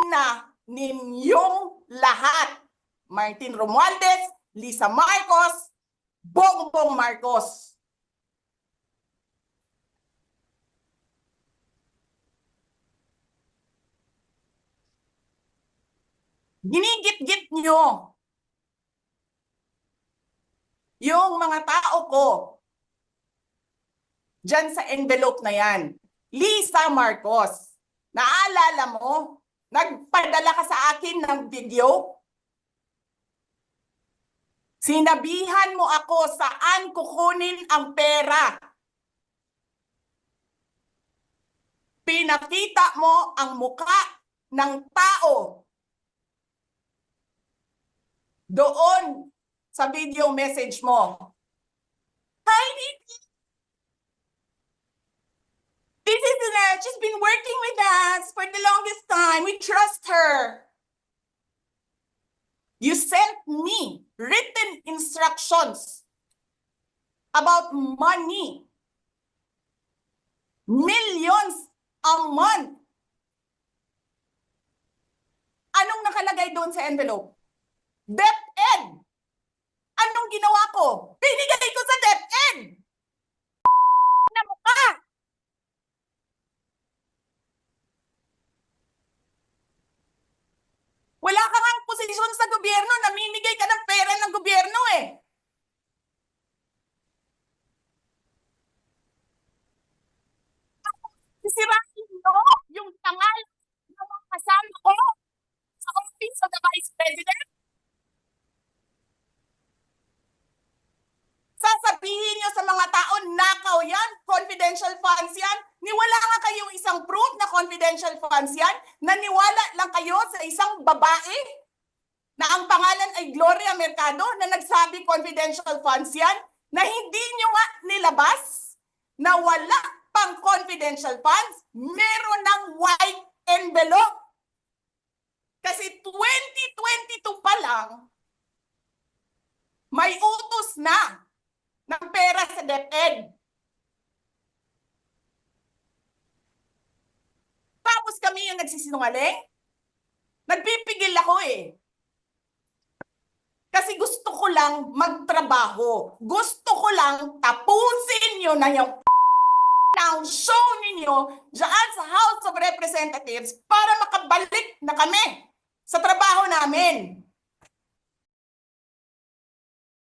na ninyong lahat. Martin Romualdez, Lisa Marcos, Bongbong Marcos. Ginigit-git nyo yung mga tao ko dyan sa envelope na yan. Lisa Marcos, naalala mo? Nagpadala ka sa akin ng video? Sinabihan mo ako saan kukunin ang pera. Pinakita mo ang muka ng tao doon sa video message mo. Hi, Nikki. This is she's been working with us for the longest time. We trust her. You sent me written instructions about money. Millions a month. Anong nakalagay doon sa envelope? DepEd. Anong ginawa ko? Binigay ko sa DepEd. Na mukha. Wala ka ngang posisyon sa gobyerno, namimigay ka ng pera ng gobyerno eh. Sisirahin mo yung tangal ng mga kasama ko sa Office of the Vice President. Sasabihin nyo sa mga tao, nakaw yan, confidential funds yan. Niwala nga kayong isang proof na confidential funds yan. Naniwala lang kayo sa isang babae na ang pangalan ay Gloria Mercado na nagsabi confidential funds yan, na hindi nyo nga nilabas na wala pang confidential funds, meron ng white envelope. Kasi 2022 pa lang, may utos na ng pera sa DepEd. Tapos kami yung nagsisinungaling? Nagpipigil ako eh. Kasi gusto ko lang magtrabaho. Gusto ko lang tapusin nyo na yung show ninyo dyan sa House of Representatives para makabalik na kami sa trabaho namin.